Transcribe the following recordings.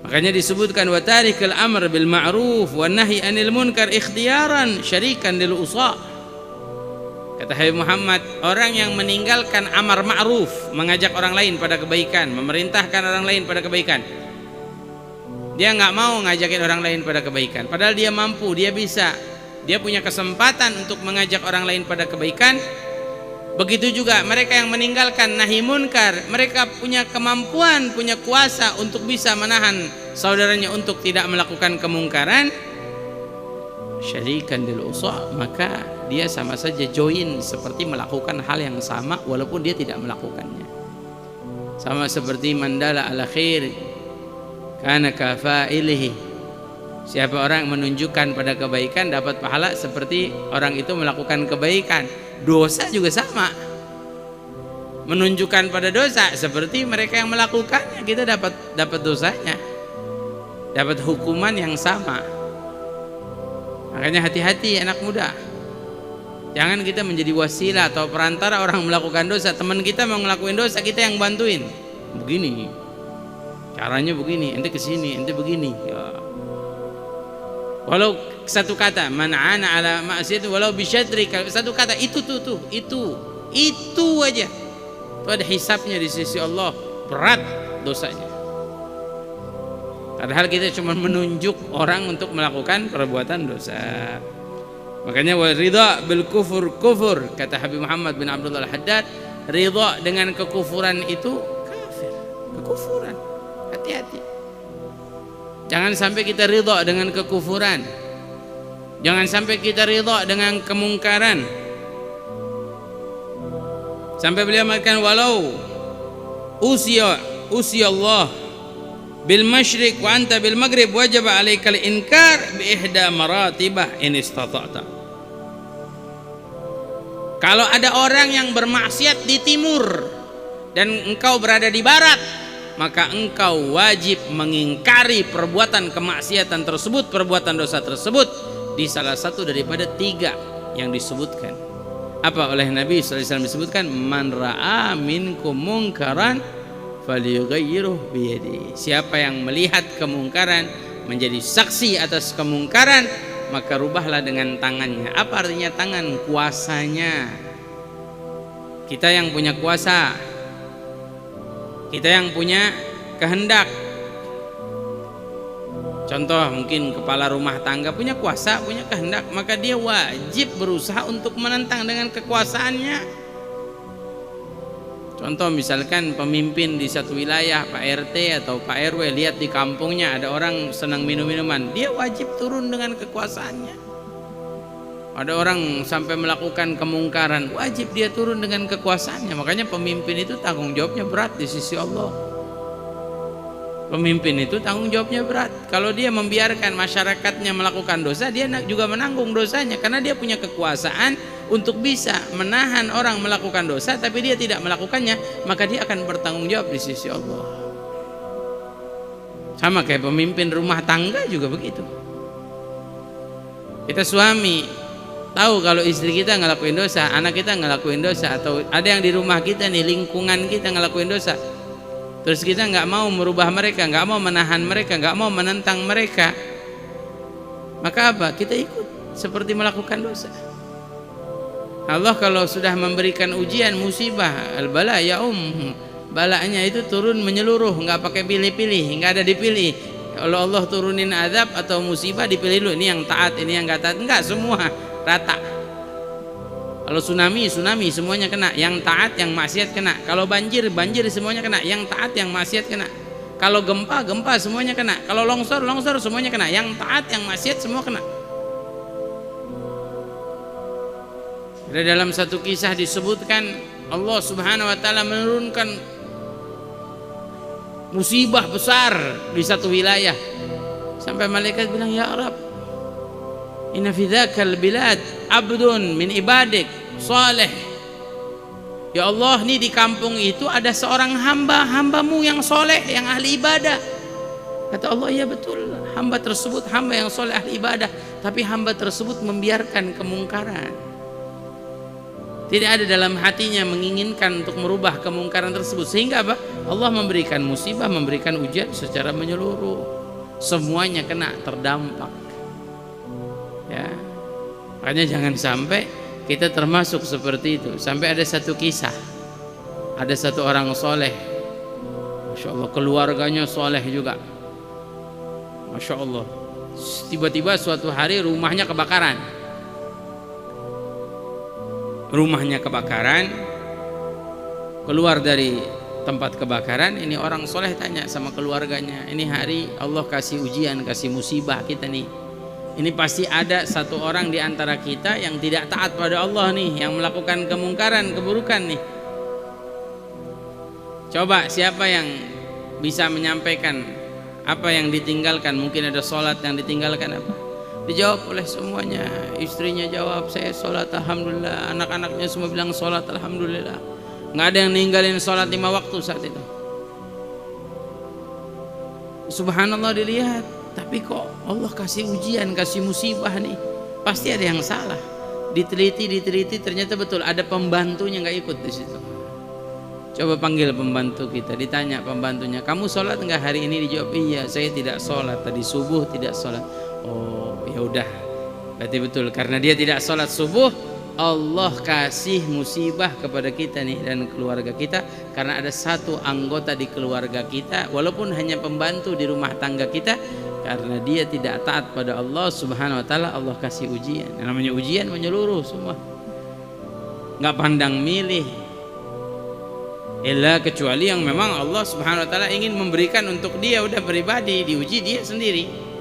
Makanya disebutkan wa tarikul amr bil ma'ruf wan nahi 'anil munkar ikhtiyaran syarikan lil usa. Kata Habib Muhammad, orang yang meninggalkan amar ma'ruf, mengajak orang lain pada kebaikan, memerintahkan orang lain pada kebaikan, dia nggak mau ngajakin orang lain pada kebaikan, padahal dia mampu, dia bisa, dia punya kesempatan untuk mengajak orang lain pada kebaikan. Begitu juga mereka yang meninggalkan nahi munkar, mereka punya kemampuan, punya kuasa untuk bisa menahan saudaranya untuk tidak melakukan kemungkaran. Syarikan lil usa, maka dia sama saja join seperti melakukan hal yang sama walaupun dia tidak melakukannya. Sama seperti mandala ala khair kana kafailihi. Siapa orang menunjukkan pada kebaikan dapat pahala seperti orang itu melakukan kebaikan. Dosa juga sama, menunjukkan pada dosa seperti mereka yang melakukannya, kita dapat dosanya, dapat hukuman yang sama. Makanya hati-hati anak muda, jangan kita menjadi wasilah atau perantara orang melakukan dosa. Teman kita mau ngelakuin dosa, kita yang bantuin, begini caranya, begini ente kesini, ente begini ya. Walau satu kata man'ana ala ma'siyati walau bisyatri, satu kata itu aja, itu ada hisabnya di sisi Allah, berat dosanya. Padahal kita cuma menunjuk orang untuk melakukan perbuatan dosa. Makanya wa ridha bil kufur kufur, kata Habib Muhammad bin Abdullah Al-Haddad, ridha dengan kekufuran itu kafir, kekufuran. Hati-hati, jangan sampai kita ridha dengan kekufuran, jangan sampai kita ridha dengan kemungkaran. Sampai beliau mengatakan walau usiya Allah bil masyriq wa anta bil maghrib wajib alaikal inkar bi ihda maratibah in istata'ta. Kalau ada orang yang bermaksiat di timur dan engkau berada di barat, maka engkau wajib mengingkari perbuatan kemaksiatan tersebut, perbuatan dosa tersebut di salah satu daripada tiga yang disebutkan. Apa oleh Nabi sallallahu alaihi wasallam disebutkan, man ra'a minkum munkaran falyughayyirhu biyadihi. Siapa yang melihat kemungkaran, menjadi saksi atas kemungkaran, maka rubahlah dengan tangannya. Apa artinya tangan? Kuasanya. Kita yang punya kuasa, kita yang punya kehendak. Contoh, mungkin kepala rumah tangga punya kuasa, punya kehendak, maka dia wajib berusaha untuk menentang dengan kekuasaannya. Contoh misalkan pemimpin di satu wilayah, Pak RT atau Pak RW, lihat di kampungnya ada orang senang minum-minuman, dia wajib turun dengan kekuasaannya. Ada orang sampai melakukan kemungkaran, wajib dia turun dengan kekuasaannya. Makanya pemimpin itu tanggung jawabnya berat di sisi Allah. Pemimpin itu tanggung jawabnya berat. Kalau dia membiarkan masyarakatnya melakukan dosa, dia juga menanggung dosanya, karena dia punya kekuasaan untuk bisa menahan orang melakukan dosa, tapi dia tidak melakukannya, maka dia akan bertanggung jawab di sisi Allah. Sama kayak pemimpin rumah tangga juga begitu. Kita suami tahu kalau istri kita ngelakuin dosa, anak kita ngelakuin dosa, atau ada yang di rumah kita nih, lingkungan kita ngelakuin dosa, terus kita nggak mau merubah mereka, nggak mau menahan mereka, nggak mau menentang mereka, maka apa? Kita ikut seperti melakukan dosa. Allah kalau sudah memberikan ujian, musibah, al-bala ya balanya itu turun menyeluruh, nggak pakai pilih-pilih, nggak ada dipilih. Kalau Allah turunin azab atau musibah, dipilih dulu, ini yang taat, ini yang nggak taat, enggak, semua rata. Kalau tsunami semuanya kena, yang taat yang maksiat kena. Kalau banjir semuanya kena, yang taat yang maksiat kena. Kalau gempa semuanya kena. Kalau longsor semuanya kena, yang taat yang maksiat semua kena. Ada dalam satu kisah disebutkan Allah Subhanahu wa taala menurunkan musibah besar di satu wilayah, sampai malaikat bilang, ya Rabb, inna fi dzakal bilad abdun min ibadik saleh. Ya Allah, nih di kampung itu ada seorang hambamu yang soleh, yang ahli ibadah. Kata Allah, ya betul, hamba tersebut hamba yang soleh, ahli ibadah, tapi hamba tersebut membiarkan kemungkaran. Tidak ada dalam hatinya menginginkan untuk merubah kemungkaran tersebut, sehingga apa? Allah memberikan musibah, memberikan ujian secara menyeluruh. semuanya kena terdampak. Ya, makanya jangan sampai kita termasuk seperti itu. Sampai ada satu kisah, ada satu orang soleh, masya Allah, keluarganya soleh juga, masya Allah. Tiba-tiba suatu hari rumahnya kebakaran. Keluar dari tempat kebakaran, ini orang soleh tanya sama keluarganya, ini hari Allah kasih ujian, kasih musibah kita nih. Ini pasti ada satu orang di antara kita yang tidak taat pada Allah nih, yang melakukan kemungkaran, keburukan nih. Coba siapa yang bisa menyampaikan apa yang ditinggalkan? Mungkin ada sholat yang ditinggalkan apa? Dijawab oleh semuanya. Istrinya jawab, saya sholat alhamdulillah. Anak-anaknya semua bilang sholat alhamdulillah. Nggak ada yang ninggalin sholat 5 waktu saat itu. Subhanallah, dilihat, tapi kok Allah kasih ujian, kasih musibah nih, pasti ada yang salah. Diteliti, ternyata betul ada pembantunya nggak ikut di situ. Coba panggil pembantu kita, ditanya pembantunya, kamu sholat nggak hari ini? Dijawab, iya, saya tidak sholat, tadi subuh tidak sholat. Oh ya udah, berarti betul, karena dia tidak sholat subuh, Allah kasih musibah kepada kita nih dan keluarga kita, karena ada satu anggota di keluarga kita, walaupun hanya pembantu di rumah tangga kita, karena dia tidak taat pada Allah Subhanahu wa taala, Allah kasih ujian. Yang namanya ujian menyeluruh semua, nggak pandang milih. Kecuali yang memang Allah Subhanahu wa taala ingin memberikan untuk dia, udah pribadi, diuji dia sendiri.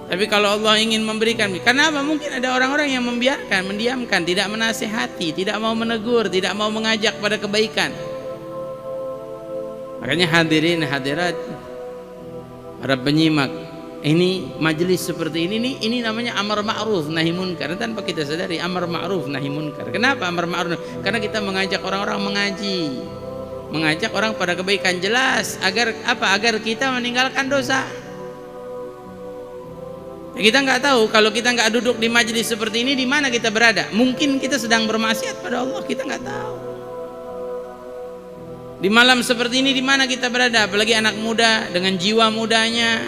Tapi kalau Allah ingin memberikan, kenapa? Mungkin ada orang-orang yang membiarkan, mendiamkan, tidak menasihati, tidak mau menegur, tidak mau mengajak pada kebaikan. Makanya hadirin hadirat, para penyimak, ini majelis seperti ini namanya amar ma'ruf nahi munkar. Tanpa kita sadari, amar ma'ruf nahi munkar. Kenapa amar ma'ruf? Karena kita mengajak orang-orang mengaji, mengajak orang pada kebaikan, jelas agar apa? Agar kita meninggalkan dosa. Kita nggak tahu kalau kita nggak duduk di majelis seperti ini, di mana kita berada. Mungkin kita sedang bermaksiat pada Allah, kita nggak tahu. Di malam seperti ini, di mana kita berada? Apalagi anak muda dengan jiwa mudanya,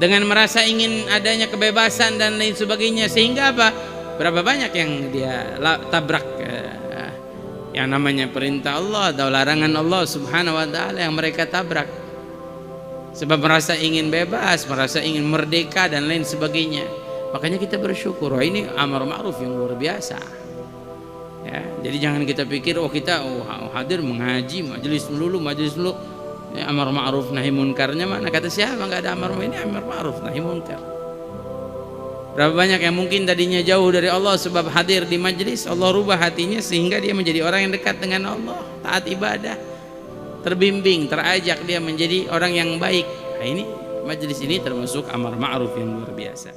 dengan merasa ingin adanya kebebasan dan lain sebagainya, sehingga apa? Berapa banyak yang dia tabrak yang namanya perintah Allah atau larangan Allah Subhanahu wa taala, yang mereka tabrak sebab merasa ingin bebas, merasa ingin merdeka dan lain sebagainya. Makanya kita bersyukur, wah ini amar ma'ruf yang luar biasa. Ya, jadi jangan kita pikir kita hadir mengaji majelis dulu, ya, amar ma'ruf nahi munkarnya mana? Kata siapa nggak ada amar ma'ruf? Ini amar ma'ruf nahi munkar. Berapa banyak yang mungkin tadinya jauh dari Allah, sebab hadir di majelis Allah rubah hatinya sehingga dia menjadi orang yang dekat dengan Allah, taat ibadah, terbimbing, terajak dia menjadi orang yang baik. Nah, ini majelis ini termasuk amar ma'ruf yang luar biasa.